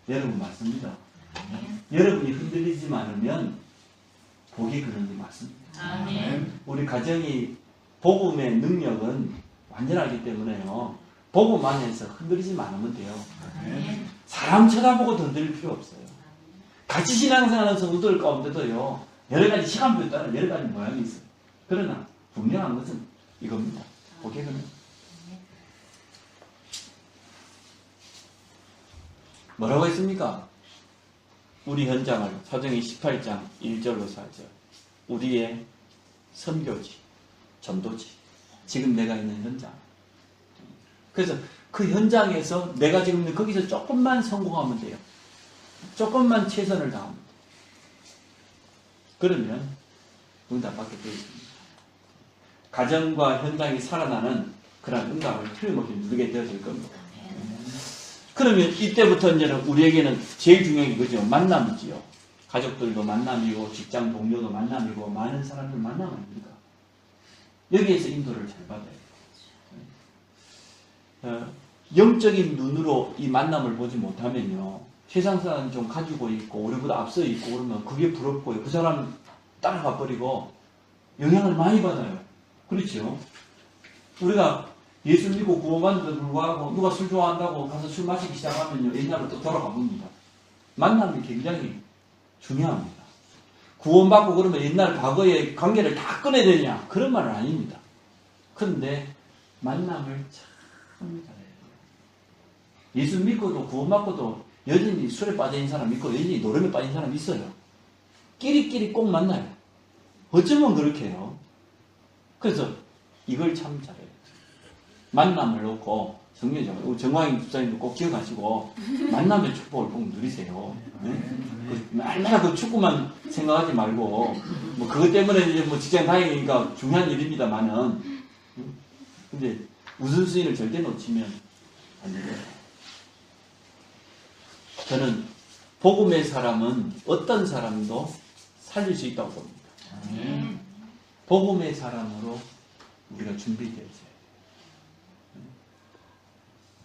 여러분 맞습니다. 여러분이 흔들리지 않으면 복이 그런 게 맞습니다. 아멘. 우리 가정이 복음의 능력은 완전하기 때문에요. 복음 안에서 흔들리지 않으면 돼요. 아멘. 사람 쳐다보고 흔들릴 필요 없어요. 같이 신앙생활하는 성도들 가운데도요. 여러 가지 시간표에 따라 여러 가지 모양이 있어요. 그러나 분명한 것은 이겁니다. 복의 근원. 뭐라고 했습니까? 우리 현장을 사도행전 18장 1절로 4절 우리의 선교지, 전도지, 지금 내가 있는 현장. 그래서 그 현장에서 내가 지금 있는 거기서 조금만 성공하면 돼요. 조금만 최선을 다하면 돼요. 그러면 응답받게 되어 있습니다. 가정과 현장이 살아나는 그런 응답을 틀림없이 누리게 되어질 겁니다. 그러면 이때부터 이제는 우리에게는 제일 중요한 게 그죠? 만남이지요. 가족들도 만남이고 직장 동료도 만남이고 많은 사람들 만남 아닙니까? 여기에서 인도를 잘 받아야 돼요. 영적인 눈으로 이 만남을 보지 못하면요. 세상 사람 좀 가지고 있고 우리보다 앞서 있고 그러면 그게 부럽고요. 그 사람 따라가 버리고 영향을 많이 받아요. 그렇죠? 우리가 예수 믿고 구원받는데도 불구하고 누가 술 좋아한다고 가서 술 마시기 시작하면요. 옛날로 또 돌아가 봅니다. 만남이 굉장히 중요합니다. 구원받고 그러면 옛날 과거의 관계를 다 끊어야 되냐? 그런 말은 아닙니다. 그런데 만남을 참 잘해야 돼요. 예수 믿고도 구원받고도 여전히 술에 빠져있는 사람 있고 여전히 노름에 빠진 사람 있어요. 끼리끼리 꼭 만나요. 어쩌면 그렇게 해요. 그래서 이걸 참 잘해요. 만남을 놓고 성경적으로 정광희 집사님도 꼭 기억하시고 만남의 축복을 꼭 누리세요. 맨날 그 축구만 생각하지 말고 뭐 그것 때문에 이제 뭐 직장 다니니까 중요한 일입니다만은 근데 우선순위를 절대 놓치면 안 돼요. 저는 복음의 사람은 어떤 사람도 살릴 수 있다고 봅니다. 복음의 사람으로 우리가 준비되어야 돼요.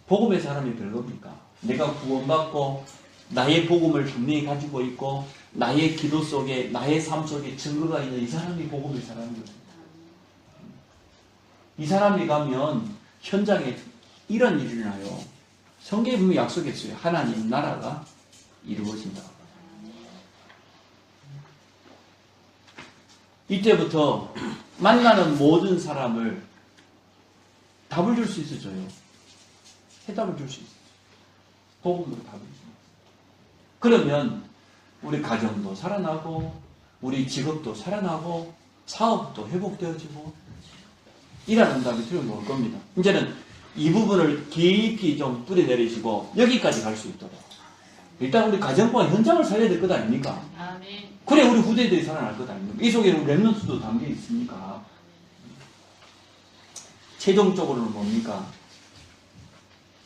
복음의 사람이 별겁니까? 내가 구원받고 나의 복음을 분명히 가지고 있고 나의 기도 속에 나의 삶 속에 증거가 있는 이 사람이 복음의 사람이거든요. 이 사람이 가면 현장에 이런 일이 일어나요. 성경에 분명히 약속했어요. 하나님 나라가 이루어진다. 이때부터 만나는 모든 사람을 답을 줄 수 있어져요. 해답을 줄 수 있어요. 복음으로 답을 줍니다. 그러면 우리 가정도 살아나고 우리 직업도 살아나고 사업도 회복되어지고 이런 응답이 들어올 겁니다. 이제는 이 부분을 깊이 좀 뿌려내리시고 여기까지 갈 수 있도록 일단 우리 가정과 현장을 살려야 될 것 아닙니까? 아멘. 그래 우리 후대들이 살아날 것 아닙니까? 이 속에는 렘넌트도 담겨 있으니까 최종적으로는 뭡니까?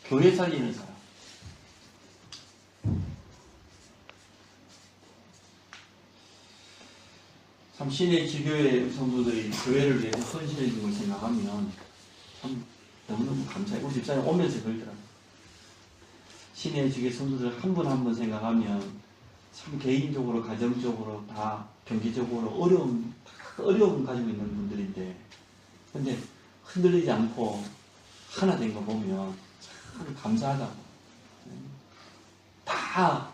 교회 살리는 사람. 참 신의 지교회 성도들이 교회를 위해서 헌신해 준 걸 생각하면 참 너무너무 감사해요. 우리 집사님 오면서 그러더라고요. 신의 지교회 성도들 한 분 한 분 생각하면 참 개인적으로 가정적으로 다 경제적으로 어려움 가지고 있는 분들인데 근데 흔들리지 않고 하나 된 거 보면 참 감사하다고. 다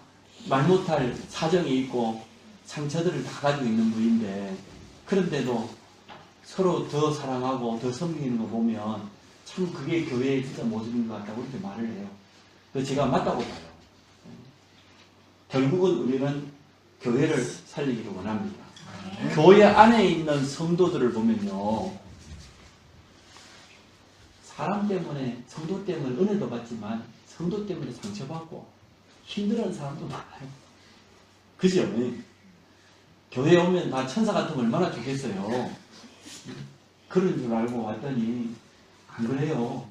말 못할 사정이 있고 상처들을 다 가지고 있는 분인데 그런데도 서로 더 사랑하고 더 섬기는 거 보면 참 그게 교회의 진짜 모습인 것 같다고 이렇게 말을 해요. 그래서 제가 맞다고 봐요. 결국은 우리는 교회를 살리기를 원합니다. 교회 안에 있는 성도들을 보면요. 사람 때문에, 성도 때문에 은혜도 받지만 성도 때문에 상처받고 힘들어하는 사람도 많아요. 그죠? 교회에 오면 다 천사 같으면 얼마나 좋겠어요. 그런 줄 알고 왔더니 안 그래요.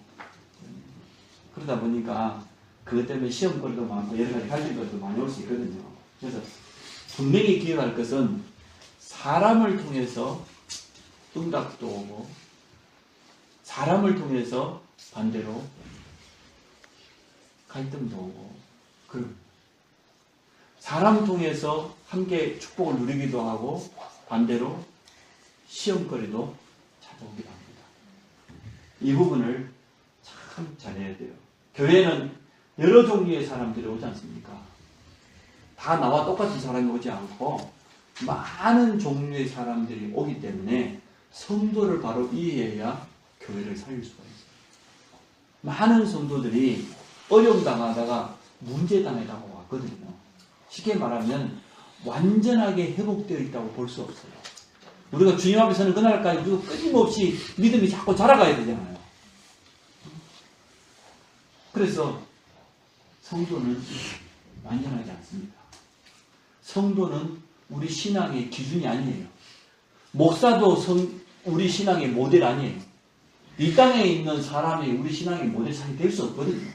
그러다 보니까 그것 때문에 시험거리도 많고 여러 가지 갈등거리도 많이 올 수 있거든요. 그래서 분명히 기억할 것은 사람을 통해서 응답도 오고 사람을 통해서 반대로 갈등도 오고, 사람 통해서 함께 축복을 누리기도 하고, 반대로 시험거리도 찾아오기도 합니다. 이 부분을 참 잘해야 돼요. 교회는 여러 종류의 사람들이 오지 않습니까? 다 나와 똑같은 사람이 오지 않고 많은 종류의 사람들이 오기 때문에 성도를 바로 이해해야 교회를 살릴 수가 있어요. 많은 성도들이 어려움 당하다가 문제 당하다가 왔거든요. 쉽게 말하면 완전하게 회복되어 있다고 볼 수 없어요. 우리가 주님 앞에서는 그날까지 우리가 끊임없이 믿음이 자꾸 자라가야 되잖아요. 그래서 성도는 완전하지 않습니다. 성도는 우리 신앙의 기준이 아니에요. 목사도 우리 신앙의 모델 아니에요. 이 땅에 있는 사람이 우리 신앙의 모델 잘 될 수 없거든요.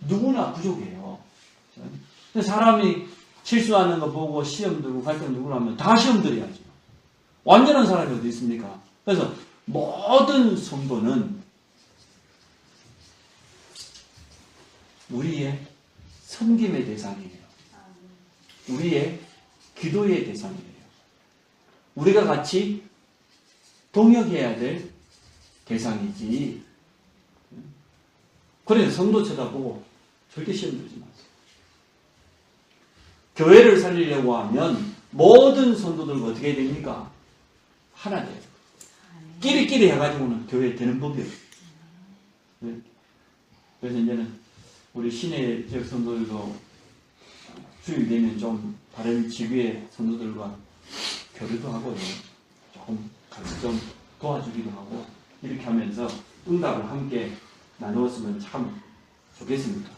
누구나 부족해요. 사람이 실수하는 거 보고 시험 들고 갈등 들고 하면 다 시험 들어야죠. 완전한 사람이 어디 있습니까? 그래서 모든 성도는 우리의 섬김의 대상이에요. 우리의 기도의 대상이에요. 우리가 같이 동역해야 될 대상이지. 그래서 성도 쳐다보고 절대 시험 들지 마세요. 교회를 살리려고 하면 모든 성도들과 어떻게 해야 됩니까? 하나 돼요. 끼리끼리 해가지고는 교회 되는 법이 없어요. 그래서 이제는 우리 시내 지역 성도들도 주일 되면 좀 다른 지구의 성도들과 교류도 하고요. 조금 같이 좀 도와주기도 하고 이렇게 하면서 응답을 함께 나누었으면 참 좋겠습니다.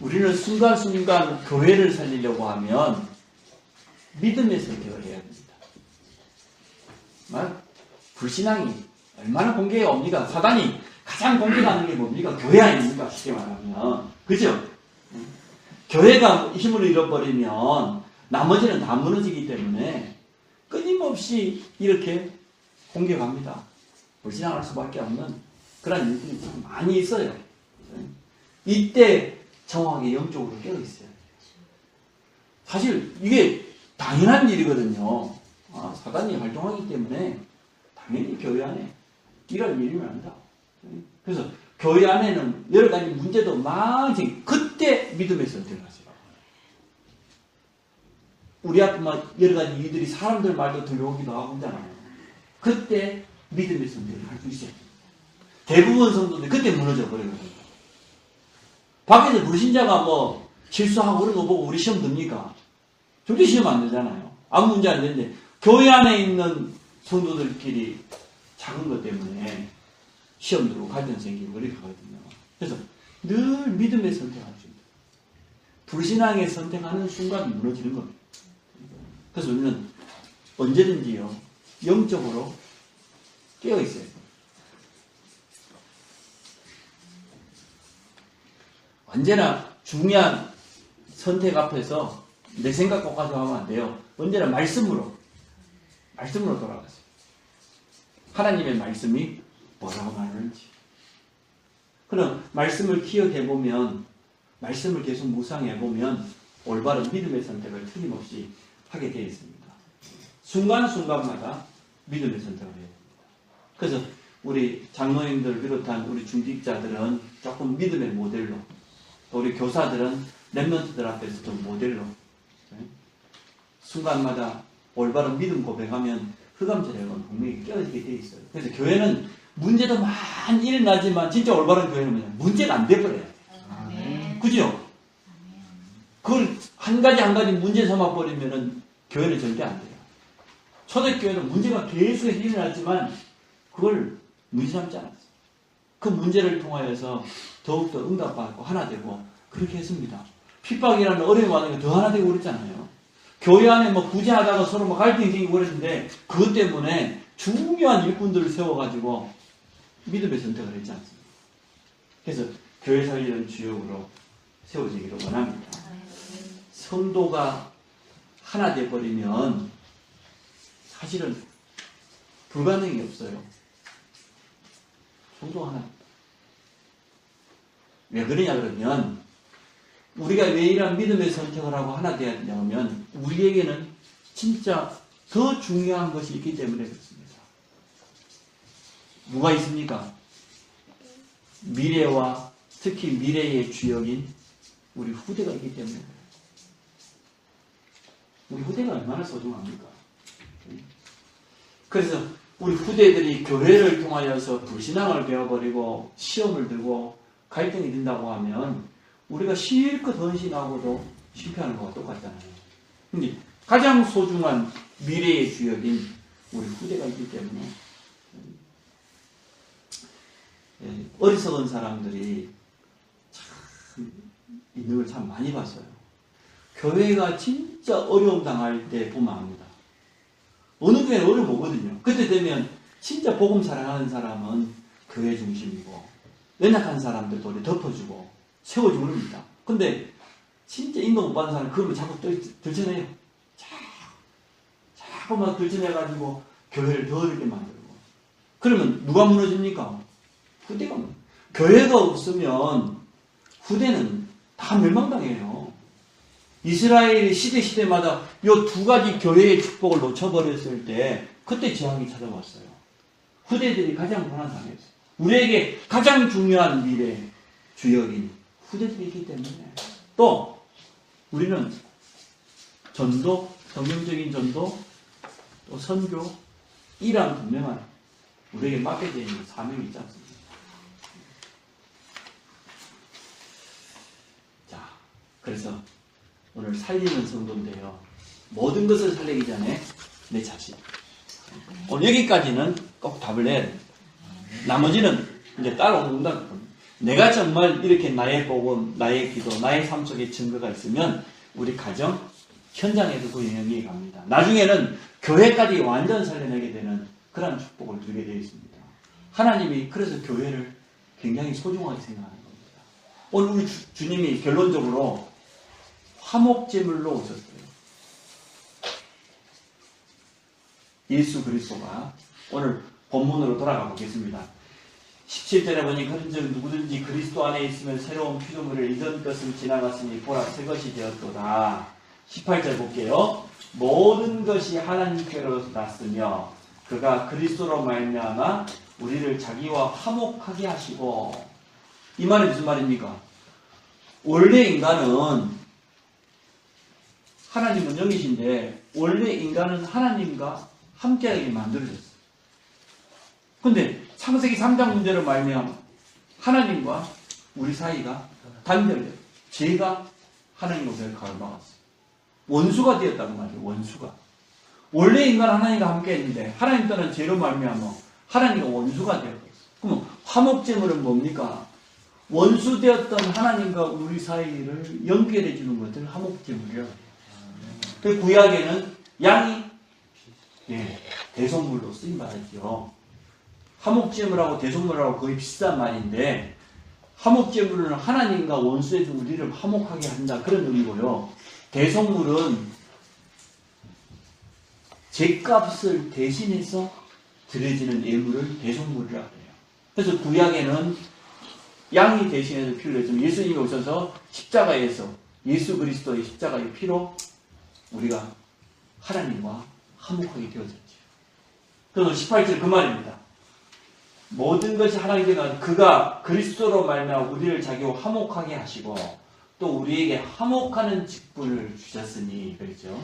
우리는 순간순간 교회를 살리려고 하면 믿음의 선택을 해야 됩니다. 불신앙이 얼마나 공개가 옵니까? 사단이 가장 공개하는 게 뭡니까? 교회 아닙니까? 쉽게 말하면. 그죠? 교회가 힘을 잃어버리면 나머지는 다 무너지기 때문에 끊임없이 이렇게 공격합니다. 불신앙할 수밖에 없는 그런 일들이 참 많이 있어요. 이때 정확하게 영적으로 깨어있어요. 사실 이게 당연한 일이거든요. 사단이 활동하기 때문에 당연히 교회 안에 이런 일이 난다. 그래서 교회 안에는 여러 가지 문제도 많지. 그때 믿음의 선택을 하세요. 우리 앞에 막 여러 가지 일들이 사람들 말도 들려오기도 하고 하잖아요. 그때 믿음의 선택을 할 수 있어요. 대부분 성도들이 그때 무너져 버리거든요. 밖에서 불신자가 뭐 실수하고 그런 거 보고 우리 시험 듭니까? 절대 시험 안 되잖아요. 아무 문제 안 되는데 교회 안에 있는 성도들끼리 작은 것 때문에 시험 들고 갈등 생기고 그렇게 하거든요. 그래서 늘 믿음의 선택을 합니다. 불신앙의 선택하는 순간 무너지는 겁니다. 그래서 우리는 언제든지요 영적으로 깨어 있어야 돼요. 언제나 중요한 선택 앞에서 내 생각 갖고 하면 안 돼요. 언제나 말씀으로 돌아가세요. 하나님의 말씀이 뭐라고 말하는지. 그럼 말씀을 기억해보면, 말씀을 계속 묵상해보면 올바른 믿음의 선택을 틀림없이 하게 되어 있습니다. 순간순간마다 믿음의 선택을 해야 됩니다. 그래서 우리 장로님들 비롯한 우리 중직자들은 조금 믿음의 모델로, 또 우리 교사들은 랩런트들 앞에서 좀 모델로 순간마다 올바른 믿음 고백하면 흑암절약은 분명히 깨어지게 되어 있어요. 그래서 교회는 문제도 많이 일어나지만 진짜 올바른 교회는 문제가 안 돼버려요. 그죠? 그걸 한 가지 문제 삼아버리면은 교회는 절대 안 돼요. 초대교회는 문제가 계속 일어났지만 그걸 문제 삼지 않았어요. 그 문제를 통하여서 더욱더 응답받고 하나 되고 그렇게 했습니다. 핍박이라는 어려움이 와서 더 하나 되고 그랬잖아요. 교회 안에 뭐 구제하다가 서로 뭐 갈등이 생기고 그랬는데 그것 때문에 중요한 일꾼들을 세워가지고 믿음의 선택을 했지 않습니까? 그래서 교회 살리는 주역으로 세워지기를 원합니다. 성도가 하나 돼버리면 사실은 불가능이 없어요. 성도 하나. 왜 그러냐 그러면 우리가 왜 이런 믿음의 선택을 하고 하나 되어야 되냐면 우리에게는 진짜 더 중요한 것이 있기 때문에 그렇습니다. 누가 있습니까? 미래와 특히 미래의 주역인 우리 후대가 있기 때문에 그래요. 우리 후대가 얼마나 소중합니까? 그래서 우리 후대들이 교회를 통하여서 불신앙을 배워버리고 시험을 들고 갈등이 된다고 하면 우리가 실컷 헌신하고도 실패하는 거와 똑같잖아요. 근데 가장 소중한 미래의 주역인 우리 후대가 있기 때문에 어리석은 사람들이 참 있는 걸 참 많이 봤어요. 교회가 진짜 어려움 당할 때 보면 압니다. 어느 교회는 어려움 오거든요. 그때 되면 진짜 복음 사랑하는 사람은 교회 중심이고 연약한 사람들도 우리 덮어주고 세워주고 그럽니다. 근데 진짜 인도 못 받는 사람은 그러면 자꾸 들쳐내요. 자꾸 막 들쳐내가지고 교회를 더 어렵게 만들고. 그러면 누가 무너집니까? 후대가 무너집니다. 교회가 없으면 후대는 다 멸망당해요. 이스라엘이 시대마다 이 두 가지 교회의 축복을 놓쳐버렸을 때 그때 재앙이 찾아왔어요. 후대들이 가장 고난당했어요. 우리에게 가장 중요한 미래 주역인 후대들이 있기 때문에 또 우리는 전도, 성경적인 전도, 또 선교 이러한 분명한 우리에게 맡겨져 있는 사명이 있지 않습니까? 자, 그래서 오늘 살리는 성도인데요. 모든 것을 살리기 전에 내 자신. 오늘 여기까지는 꼭 답을 내야 됩니다. 나머지는 이제 따라온다. 내가 정말 이렇게 나의 복음, 나의 기도, 나의 삶 속에 증거가 있으면 우리 가정, 현장에도 그 영향이 갑니다. 나중에는 교회까지 완전 살려내게 되는 그런 축복을 누리게 되어 있습니다. 하나님이 그래서 교회를 굉장히 소중하게 생각하는 겁니다. 오늘 우리 주님이 결론적으로 화목제물로 오셨어요. 예수 그리스도가 오늘 본문으로 돌아가 보겠습니다. 17절에 보니 그런즉 누구든지 그리스도 안에 있으면 새로운 피조물을 이전 것은 지나갔으니 보라 새 것이 되었도다. 18절 볼게요. 모든 것이 하나님께로 났으며 그가 그리스도로 말미암아 우리를 자기와 화목하게 하시고. 이 말이 무슨 말입니까? 원래 인간은 하나님은 영이신데 원래 인간은 하나님과 함께하게 만들어졌어요. 근데 창세기 3장 문제로 말미암아 하나님과 우리 사이가 단절돼요. 죄가 하나님과 우리를 가로막았어요. 원수가 되었다고 말이에요. 원수가. 원래 인간은 하나님과 함께 했는데 하나님 떠난 죄로 말미암아 하나님과 원수가 되었어요. 그럼 화목제물은 뭡니까? 원수 되었던 하나님과 우리 사이를 연결해 주는 것을 화목제물이라고 해요. 그 구약에는 양이 대속물로 쓰임받았죠. 화목제물하고 대속물하고 거의 비슷한 말인데 화목제물은 하나님과 원수의 우리를 화목하게 한다 그런 의미고요. 대속물은 죄값을 대신해서 드려지는 예물을 대속물이라고 해요. 그래서 구약에는 양이 대신해서 피를 내주면 예수님이 오셔서 십자가에서 예수 그리스도의 십자가의 피로 우리가 하나님과 화목하게 되어졌죠. 그래서 18절 그 말입니다. 모든 것이 하나님께서 그가 그리스도로 말미암아 우리를 자기와 화목하게 하시고 또 우리에게 화목하는 직분을 주셨으니 그렇죠.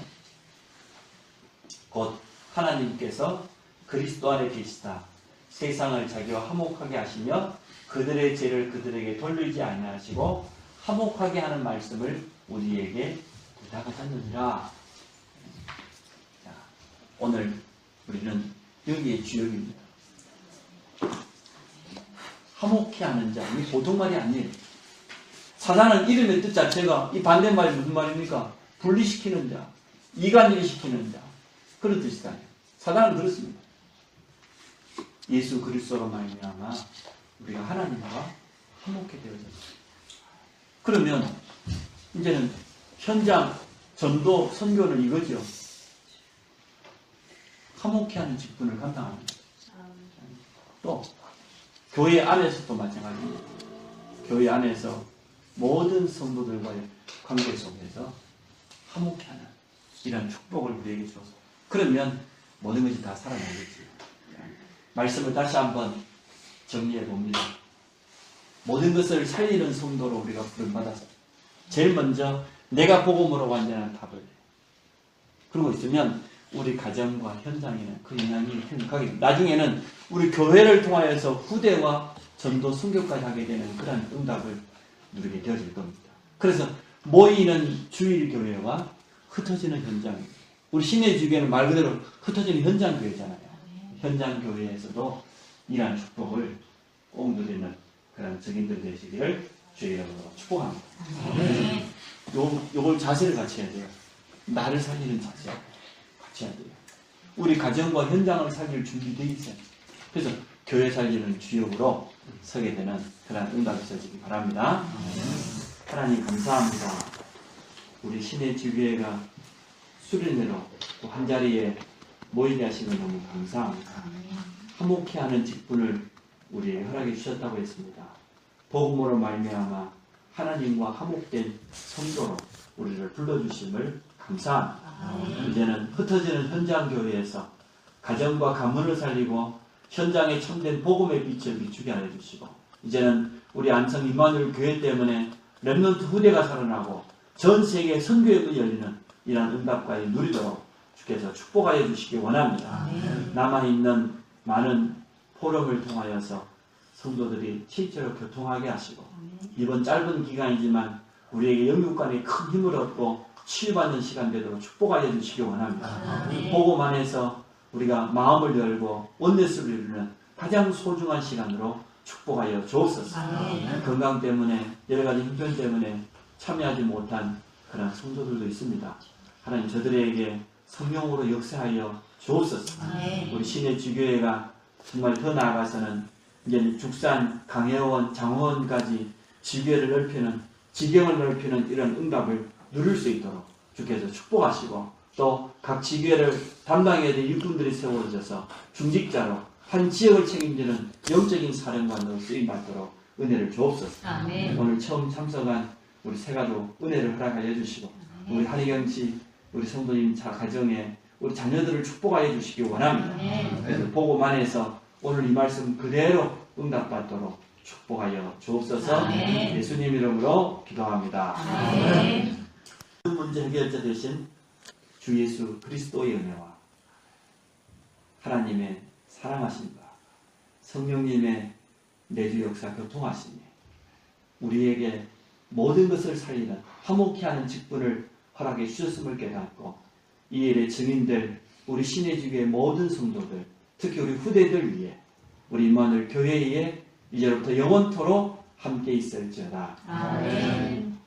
곧 하나님께서 그리스도 안에 계시다. 세상을 자기와 화목하게 하시며 그들의 죄를 그들에게 돌리지 아니하시고 화목하게 하는 말씀을 우리에게 부탁하셨느니라. 자, 오늘 우리는 여기에 주역입니다. 화목케 하는 자. 이 보통 말이 아니에요. 사단은 이름의 뜻 자체가 이 반대말이 무슨 말입니까? 분리시키는 자, 이간일시키는 자. 그런 뜻이다. 사단은 그렇습니다. 예수 그리스도로 말미암아 우리가 하나님과 화목케 되어졌습니다. 그러면 이제는 현장 전도 선교는 이거죠. 화목케 하는 직분을 감당합니다. 또 교회 안에서도 마찬가지입니다. 교회 안에서 모든 성도들과의 관계 속에서 화목해하는 이런 축복을 우리에게 줘서 그러면 모든 것이 다 살아나겠지. 말씀을 다시 한번 정리해 봅니다. 모든 것을 살리는 성도로 우리가 부름받아서 제일 먼저 내가 복음으로 완전한 답을 그러고 있으면 우리 가정과 현장에는 그 영향이 행복하게 나중에는 우리 교회를 통하여서 후대와 전도 순교까지 하게 되는 그런 응답을 누리게 되어질 겁니다. 그래서 모이는 주일교회와 흩어지는 현장, 우리 신의 주교회는 말 그대로 흩어지는 현장교회잖아요. 현장교회에서도 이러한 축복을 꼭 누리는 그런 증인들 되시기를 주의 이름으로 축복합니다. 요걸 자세를 같이 해야 돼요. 나를 살리는 자세 같이 해야 돼요. 우리 가정과 현장을 살릴 준비되어 있어요. 그래서 교회 살리는 주역으로 서게 되는 그런 응답이 있어지기 바랍니다. 하나님 감사합니다. 우리 신의 주교회가 수련회로 또 한자리에 모이게 하시는 너무 감사합니다. 화목해하는 직분을 우리에게 허락해 주셨다고 했습니다. 복음으로 말미암아 하나님과 화목된 성도로 우리를 불러주심을 감사합니다. 이제는 흩어지는 현장교회에서 가정과 가문을 살리고 현장에 참된 복음의 빛을 비추게 하여 주시고 이제는 우리 안성 임마누엘 교회 때문에 렘넌트 후대가 살아나고 전 세계 선교의 문이 열리는 이러한 응답까지 누리도록 주께서 축복하여 주시기 원합니다. 남아있는 많은 포럼을 통하여서 성도들이 실제로 교통하게 하시고 이번 짧은 기간이지만 우리에게 영육간에 큰 힘을 얻고 치유받는 시간 되도록 축복하여 주시기 원합니다. 복음 안에서 우리가 마음을 열고 원네스를 이루는 가장 소중한 시간으로 축복하여 주옵소서. 건강 때문에 여러 가지 형편 때문에 참여하지 못한 그런 성도들도 있습니다. 하나님 저들에게 성령으로 역사하여 주옵소서. 우리 신의 주교회가 정말 더 나아가서는 이제 죽산, 강혜원, 장원까지 지교회를 넓히는 지경을 넓히는 이런 응답을 누릴 수 있도록 주께서 축복하시고 또 각 지교회를 담당해야 될 일꾼들이 세워져서 중직자로 한 지역을 책임지는 영적인 사령관으로 쓰임받도록 은혜를 주옵소서. 오늘 처음 참석한 우리 새가족 은혜를 허락하여 주시고 우리 한희경씨 우리 성도님 가정에 우리 자녀들을 축복하여 주시기 원합니다. 그래서 복음 안에서 오늘 이 말씀 그대로 응답받도록 축복하여 주옵소서. 예수님 이름으로 기도합니다. 모든 문제 해결자 되신 주 예수 그리스도의 은혜와 하나님의 사랑하심과 성령님의 내주 역사 교통하심이 우리에게 모든 것을 살리는 화목케 하는 직분을 허락해 주셨음을 깨닫고 이 일의 증인들 우리 신의 주교의 모든 성도들 특히 우리 후대들 위해 우리 임마누엘 교회에 이제로부터 영원토록 함께 있을지어다. 아멘.